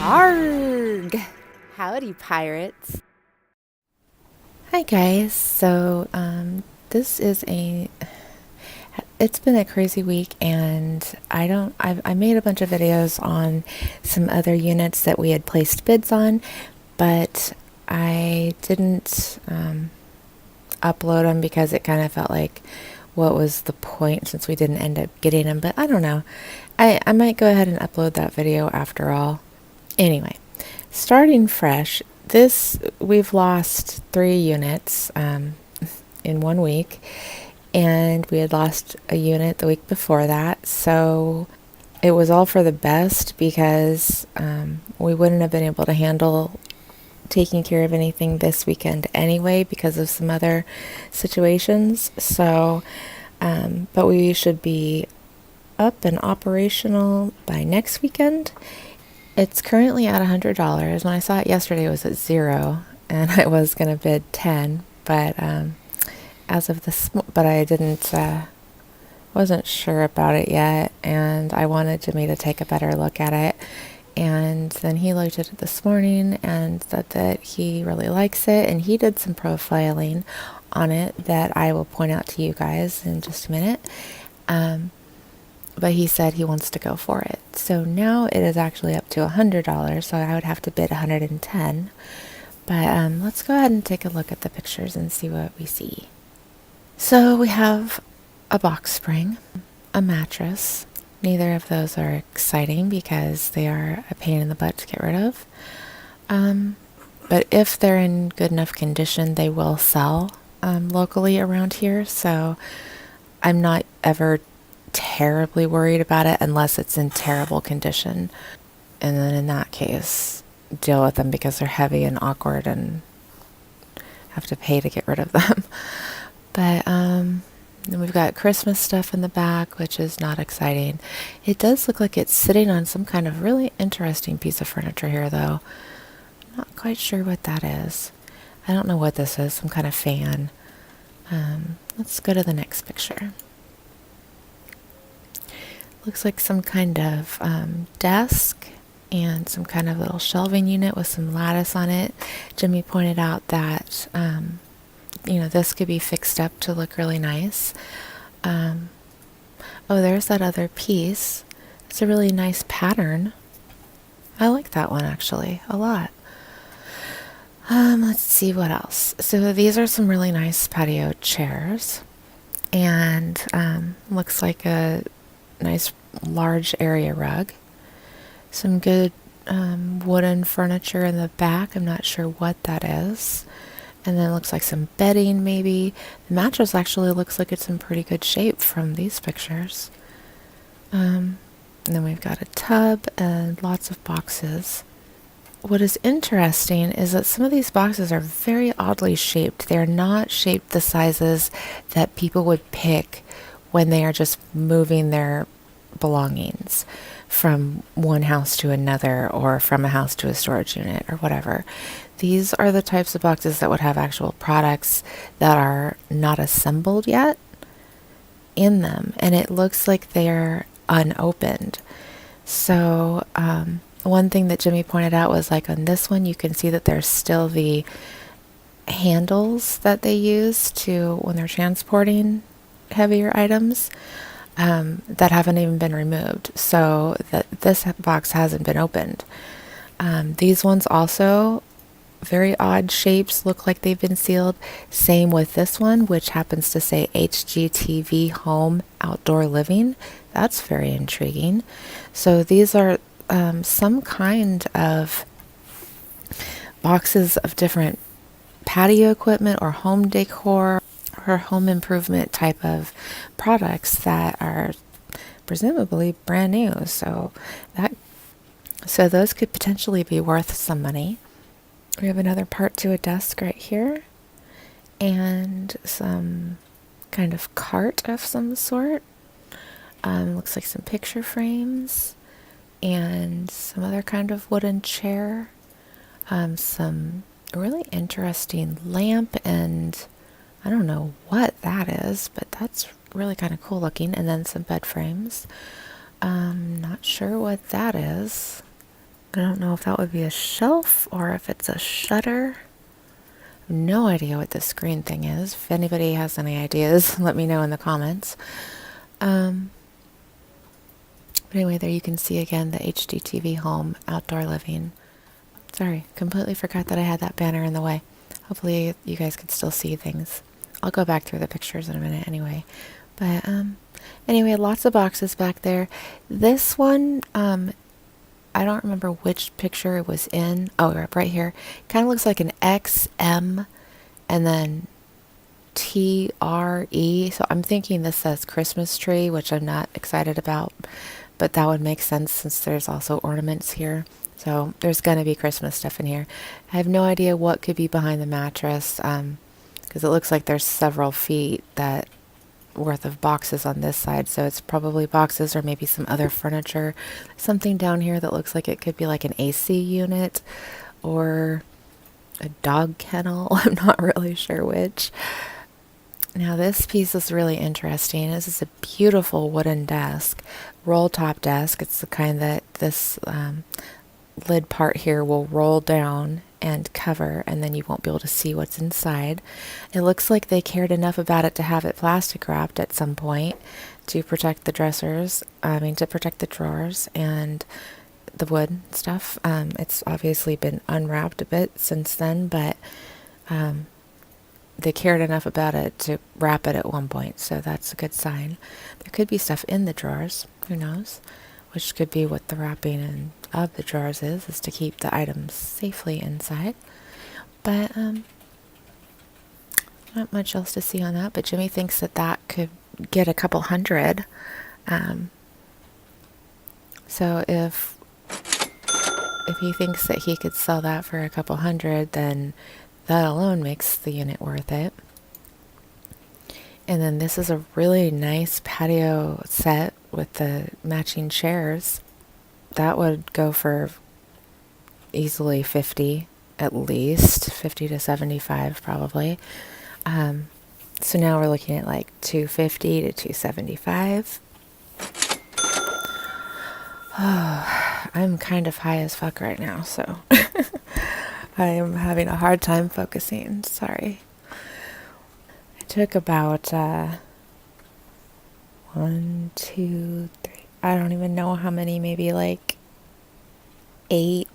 Arg! Howdy, pirates. Hi, guys. So, this is it's been a crazy week, and I made a bunch of videos on some other units that we had placed bids on, but I didn't, upload them because it kind of felt like, what was the point since we didn't end up getting them? But I don't know. I might go ahead and upload that video after all. Anyway, starting fresh, we've lost 3 units in 1 week, and we had lost a unit the week before that, so it was all for the best because we wouldn't have been able to handle taking care of anything this weekend anyway because of some other situations. So, but we should be up and operational by next weekend. It's currently at $100. When I saw it yesterday, it was at 0, and I was going to bid 10, but but I didn't, wasn't sure about it yet, and I wanted me to take a better look at it. And then he looked at it this morning and said that he really likes it, and he did some profiling on it that I will point out to you guys in just a minute. But he said he wants to go for it. So now it is actually up to $100, so I would have to bid 110. But let's go ahead and take a look at the pictures and see what we see. So we have a box spring, a mattress. Neither of those are exciting because they are a pain in the butt to get rid of. But if they're in good enough condition, they will sell locally around here. So I'm not ever terribly worried about it unless it's in terrible condition. And then in that case, deal with them because they're heavy and awkward and have to pay to get rid of them. But then we've got Christmas stuff in the back, which is not exciting. It does look like it's sitting on some kind of really interesting piece of furniture here, though. I'm not quite sure what that is. I don't know what this is, some kind of fan. Let's go to the next picture. Looks like some kind of desk and some kind of little shelving unit with some lattice on it. Jimmy pointed out that this could be fixed up to look really nice. Oh, there's that other piece. It's a really nice pattern. I like that one actually a lot. Let's see what else. So these are some really nice patio chairs, and looks like a nice large area rug. Some good wooden furniture in the back. I'm not sure what that is. And then it looks like some bedding maybe. The mattress actually looks like it's in pretty good shape from these pictures. And then we've got a tub and lots of boxes. What is interesting is that some of these boxes are very oddly shaped. They're not shaped the sizes that people would pick when they are just moving their belongings from one house to another or from a house to a storage unit or whatever. These are the types of boxes that would have actual products that are not assembled yet in them, and it looks like they're unopened. So one thing that Jimmy pointed out was, like, on this one you can see that there's still the handles that they use to when they're transporting heavier items that haven't even been removed, so that this box hasn't been opened. These ones also, very odd shapes, look like they've been sealed. Same with this one, which happens to say HGTV Home Outdoor Living. That's very intriguing. So these are some kind of boxes of different patio equipment or home decor or home improvement type of products that are presumably brand new. So those could potentially be worth some money. We have another part to a desk right here, and some kind of cart of some sort. Looks like some picture frames and some other kind of wooden chair. Some really interesting lamp, and I don't know what that is, but that's really kind of cool looking. And then some bed frames. Not sure what that is. I don't know if that would be a shelf or if it's a shutter. No idea what this screen thing is. If anybody has any ideas, let me know in the comments. But anyway, there you can see again the HDTV home, outdoor living. Sorry, completely forgot that I had that banner in the way. Hopefully you guys can still see things. I'll go back through the pictures in a minute anyway. But anyway, lots of boxes back there. This one, I don't remember which picture it was in. Oh, right here. Kind of looks like an XM and then TRE. So I'm thinking this says Christmas tree, which I'm not excited about, but that would make sense since there's also ornaments here. So there's going to be Christmas stuff in here. I have no idea what could be behind the mattress, because it looks like there's several feet that worth of boxes on this side. So it's probably boxes or maybe some other furniture. Something down here that looks like it could be like an AC unit or a dog kennel. I'm not really sure which. Now this piece is really interesting. This is a beautiful wooden desk, roll top desk. It's the kind that this lid part here will roll down and cover, and then you won't be able to see what's inside. It looks like they cared enough about it to have it plastic wrapped at some point to protect the to protect the drawers and the wood stuff. It's obviously been unwrapped a bit since then, but they cared enough about it to wrap it at one point, so that's a good sign. There could be stuff in the drawers, who knows? Which could be what the wrapping of the drawers is to keep the items safely inside. But not much else to see on that, but Jimmy thinks that that could get a couple hundred. So if he thinks that he could sell that for a couple hundred, then that alone makes the unit worth it. And then this is a really nice patio set with the matching chairs. That would go for easily 50, at least 50 to 75 probably. So now we're looking at like 250 to 275. Oh, I'm kind of high as fuck right now, so I am having a hard time focusing. Sorry. I took about 1, 2, 3. I don't even know how many, maybe like 8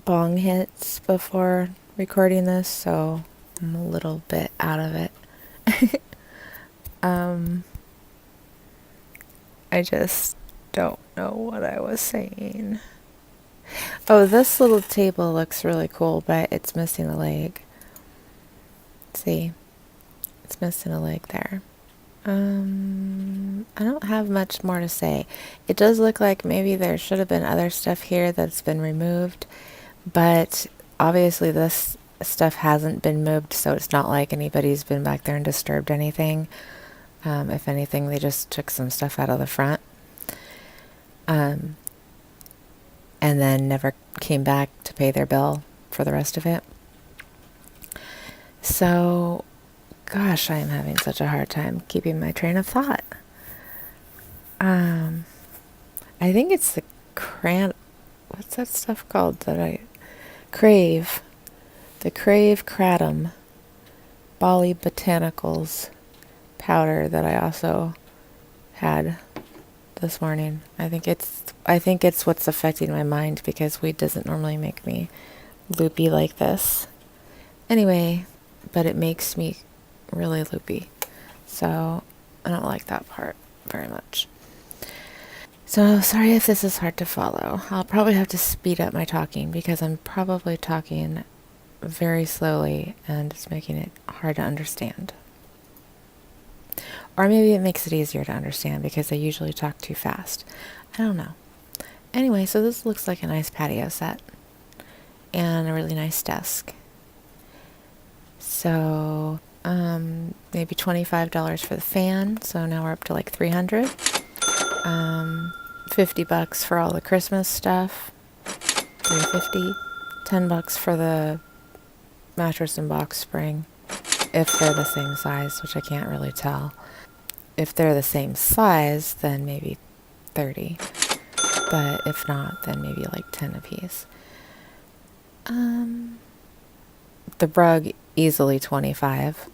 bong hits before recording this, so I'm a little bit out of it. I just don't know what I was saying. Oh, this little table looks really cool, but it's missing a leg. See? It's missing a leg there. I don't have much more to say. It does look like maybe there should have been other stuff here that's been removed, but obviously this stuff hasn't been moved, so it's not like anybody's been back there and disturbed anything. If anything, they just took some stuff out of the front. And then never came back to pay their bill for the rest of it. So, gosh, I am having such a hard time keeping my train of thought. I think it's the what's that stuff called that I crave? The Crave Kratom Bali Botanicals powder that I also had this morning. I think it's what's affecting my mind, because weed doesn't normally make me loopy like this. Anyway, but it makes me really loopy. So I don't like that part very much. So sorry if this is hard to follow. I'll probably have to speed up my talking because I'm probably talking very slowly and it's making it hard to understand. Or maybe it makes it easier to understand because I usually talk too fast. I don't know. Anyway, so this looks like a nice patio set and a really nice desk. So maybe $25 for the fan. So now we're up to like $300. $50 for all the Christmas stuff. $350. $10 for the mattress and box spring, if they're the same size, which I can't really tell. If they're the same size, then maybe $30. but if not, then maybe like 10 apiece. The rug, easily 25.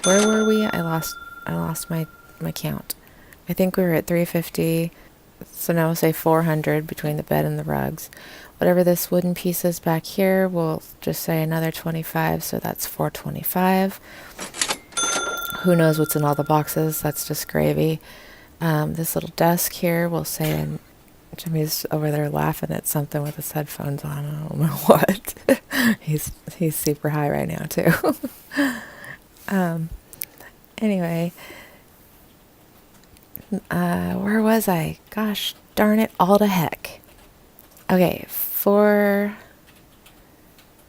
Where were we? I lost my count. I think we were at 350. So now we'll say 400 between the bed and the rugs. Whatever this wooden piece is back here, we'll just say another 25, so that's 425. Who knows what's in all the boxes? That's just gravy. This little desk here, we'll say, and Jimmy's over there laughing at something with his headphones on. I don't know what. He's super high right now too. Anyway, where was I? Gosh darn it, all to heck. Okay, it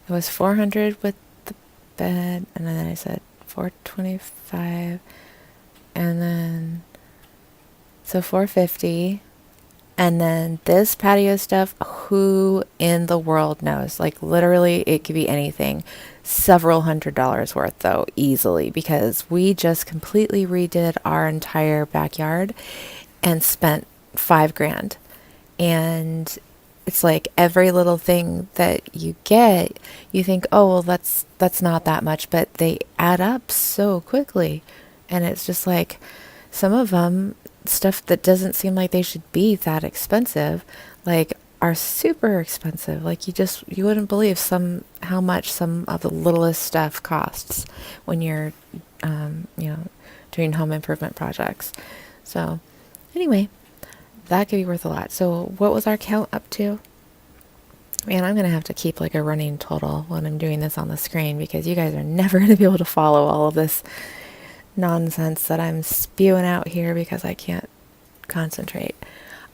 was 400 with the bed, and then I said 425, and then, so 450, and then this patio stuff, who in the world knows? Like literally, it could be anything. Several $100s worth though, easily, because we just completely redid our entire backyard and spent $5,000. And it's like every little thing that you get, you think, oh, well, that's not that much, but they add up so quickly. And it's just like some of them, stuff that doesn't seem like they should be that expensive, like are super expensive. Like you wouldn't believe how much some of the littlest stuff costs when you're, doing home improvement projects. So anyway, that could be worth a lot. So what was our count up to? Man, I'm going to have to keep like a running total when I'm doing this on the screen, because you guys are never going to be able to follow all of this nonsense that I'm spewing out here because I can't concentrate.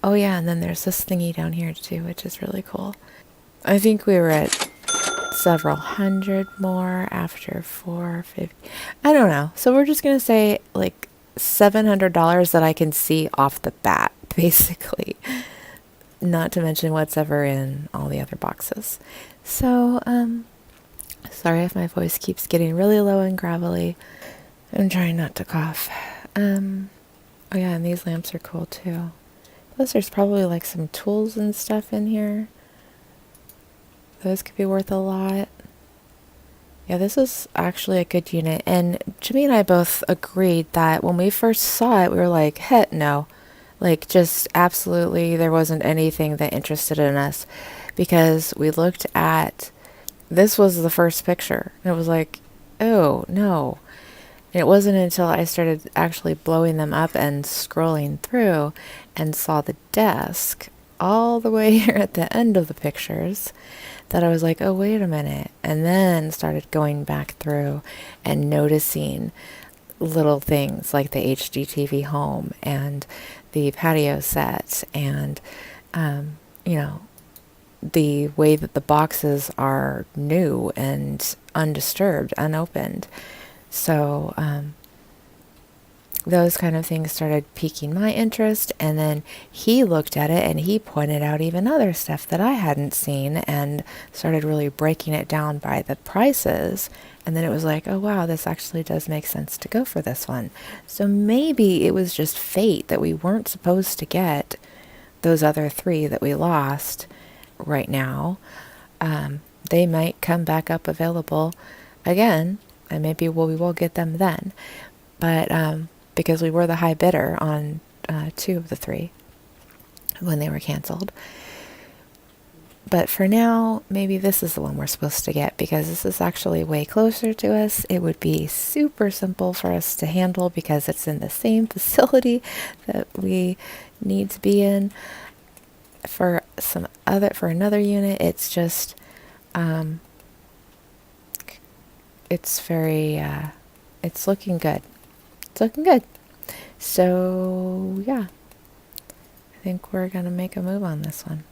Oh yeah, and then there's this thingy down here too, which is really cool. I think we were at several hundred more after 450. I don't know. So we're just going to say like $700 that I can see off the bat, basically. Not to mention what's ever in all the other boxes. So, sorry if my voice keeps getting really low and gravelly. I'm trying not to cough. Oh yeah, and these lamps are cool too. Plus there's probably like some tools and stuff in here. Those could be worth a lot. Yeah, this is actually a good unit. And Jimmy and I both agreed that when we first saw it, we were like, heck no. Like, just absolutely, there wasn't anything that interested in us. Because we looked at, this was the first picture. And it was like, oh, no. And it wasn't until I started actually blowing them up and scrolling through and saw the desk all the way here at the end of the pictures that I was like, oh, wait a minute. And then started going back through and noticing little things like the HGTV home and the patio set and, the way that the boxes are new and undisturbed, unopened. So, those kind of things started piquing my interest, and then he looked at it and he pointed out even other stuff that I hadn't seen and started really breaking it down by the prices. And then it was like, oh wow, this actually does make sense to go for this one. So maybe it was just fate that we weren't supposed to get those other 3 that we lost right now. They might come back up available again, and maybe we will get them then. But because we were the high bidder on 2 of the 3 when they were canceled. But for now, maybe this is the one we're supposed to get, because this is actually way closer to us. It would be super simple for us to handle because it's in the same facility that we need to be in. For another unit, it's just it's very it's looking good. It's looking good. So yeah, I think we're gonna make a move on this one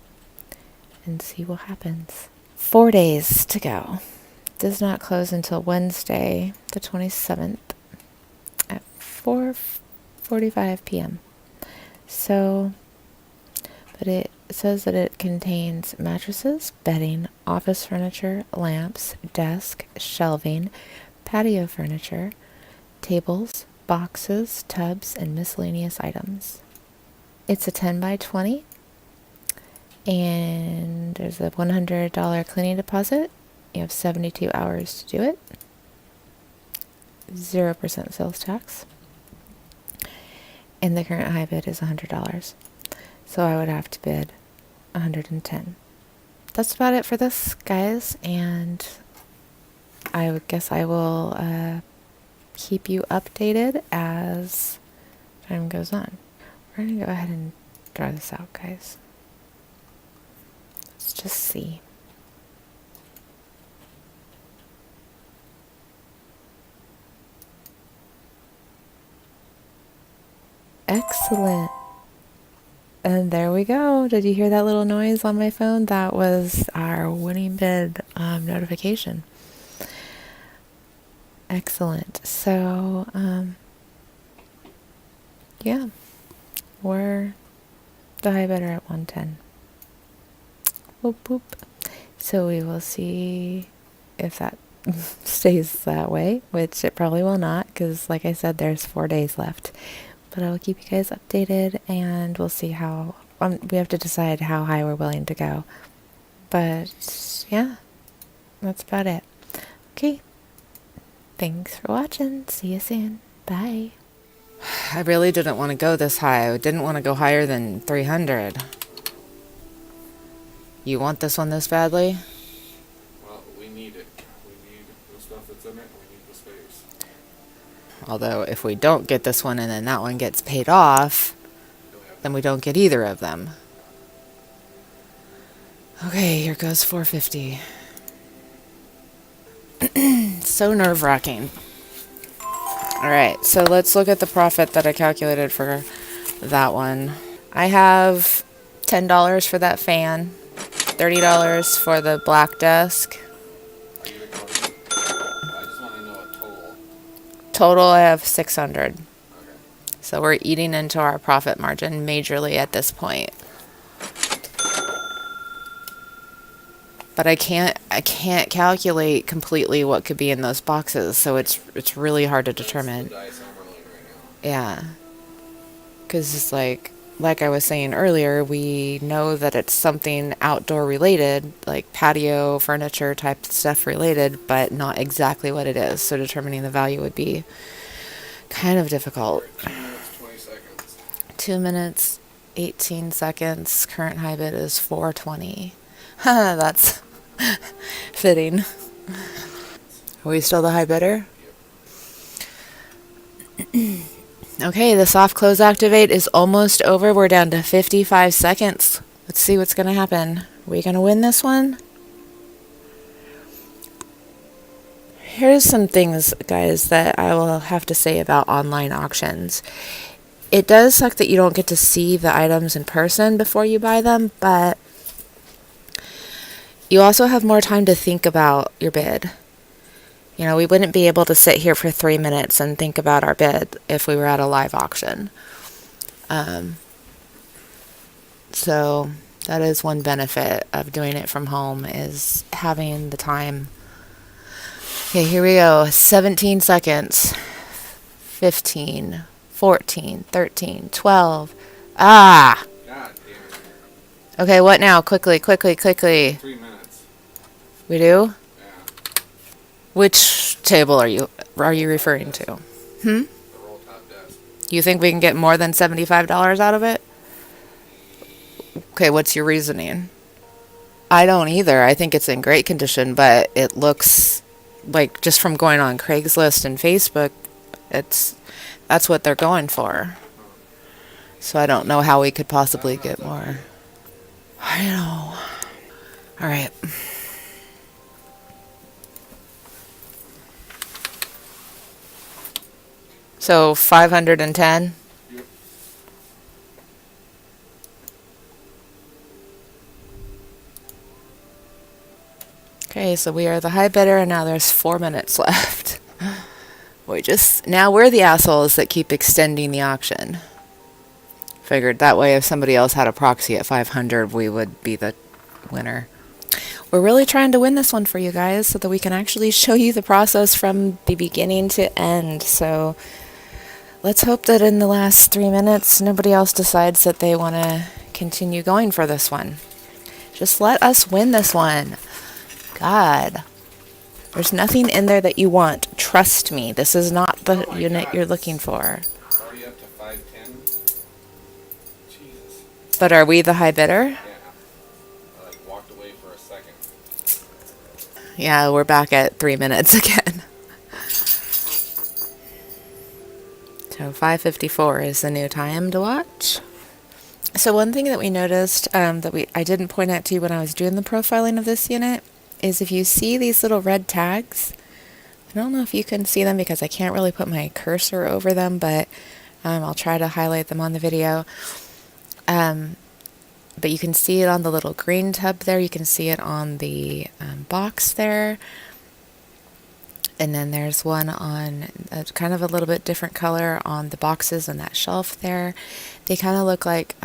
and see what happens. 4 days to go. Does not close until Wednesday, the 27th at 4:45 p.m. So, but it says that it contains mattresses, bedding, office furniture, lamps, desk, shelving, patio furniture, tables, boxes, tubs, and miscellaneous items. It's a 10 by 20, And there's a $100 cleaning deposit. You have 72 hours to do it. 0% sales tax. And the current high bid is $100. So I would have to bid 110. That's about it for this, guys. And I would guess I will keep you updated as time goes on. We're going to go ahead and draw this out, guys. Let's just see. Excellent. And there we go. Did you hear that little noise on my phone? That was our winning bid notification. Excellent. So, yeah, we're the high bidder at 110. Whoop, whoop. So we will see if that stays that way, which it probably will not, because like I said, there's 4 days left. But I will keep you guys updated, and we'll see how, we have to decide how high we're willing to go. But yeah, that's about it. Okay. Thanks for watching. See you soon. Bye. I really didn't want to go this high. I didn't want to go higher than 300. You want this one this badly? Well, we need it. We need the stuff that's in it, and we need the space. Although, if we don't get this one and then that one gets paid off, then we don't get either of them. Okay, here goes 450. So nerve-wracking. Alright, so let's look at the profit that I calculated for that one. I have $10 for that fan, $30 for the black desk. Are you recording? I just want to know a total. Total, I have 600. Okay. So we're eating into our profit margin majorly at this point. But I can't calculate completely what could be in those boxes, so it's really hard to determine. That's the dice I'm rolling right now. Yeah. Because it's like I was saying earlier, we know that it's something outdoor related, like patio, furniture type stuff related, but not exactly what it is. So determining the value would be kind of difficult. 2 minutes, 20 seconds. 2 minutes, 18 seconds. Current high bid is 420. That's fitting. Are we still the high bidder? Yep. Okay, the soft close activate is almost over. We're down to 55 seconds. Let's see what's going to happen. Are we going to win this one? Here's some things, guys, that I will have to say about online auctions. It does suck that you don't get to see the items in person before you buy them, but you also have more time to think about your bid. You know, we wouldn't be able to sit here for 3 minutes and think about our bid if we were at a live auction. So that is one benefit of doing it from home, is having the time. Okay, here we go. 17 seconds. 15, 14, 13, 12. Ah! God damn it. Okay, what now? Quickly. 3 minutes. We do? Yeah. Which table are you referring to? The roll top desk. You think we can get more than $75 out of it? Okay, what's your reasoning? I don't either. I think it's in great condition, but it looks like, just from going on Craigslist and Facebook, that's what they're going for. So I don't know how we could possibly get more. I know. All right. So 510. Yep. Okay, so we are the high bidder, and now there's 4 minutes left. Now we're the assholes that keep extending the auction. Figured that way if somebody else had a proxy at 500, we would be the winner. We're really trying to win this one for you guys so that we can actually show you the process from the beginning to end. So let's hope that in the last 3 minutes, nobody else decides that they want to continue going for this one. Just let us win this one. God. There's nothing in there that you want. Trust me. This is not the unit you're looking for. It's already up to 510. Jesus. But are we the high bidder? Yeah. I like walked away for a second. Yeah, we're back at 3 minutes again. So 5:54 is the new time to watch. So one thing that we noticed I didn't point out to you when I was doing the profiling of this unit is if you see these little red tags, I don't know if you can see them because I can't really put my cursor over them, but I'll try to highlight them on the video. But you can see it on the little green tub there. You can see it on the box there. And then there's one on kind of a little bit different color on the boxes and that shelf there. They kind of look like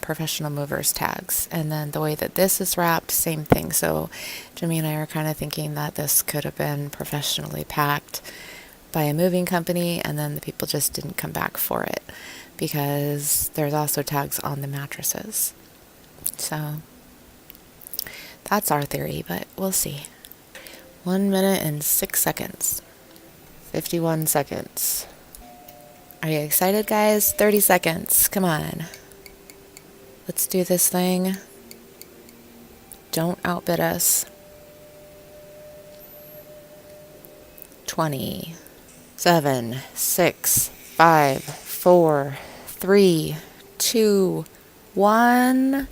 professional movers tags. And then the way that this is wrapped, same thing. So Jimmy and I are kind of thinking that this could have been professionally packed by a moving company, and then the people just didn't come back for it because there's also tags on the mattresses. So that's our theory, but we'll see. 1 minute and 6 seconds. 51 seconds. Are you excited, guys? 30 seconds. Come on. Let's do this thing. Don't outbid us. 20, 7, 6, 5, 4, 3, 2, 1.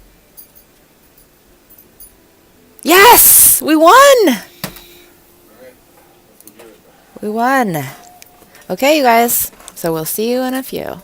Yes! We won! We won. Okay, you guys. So we'll see you in a few.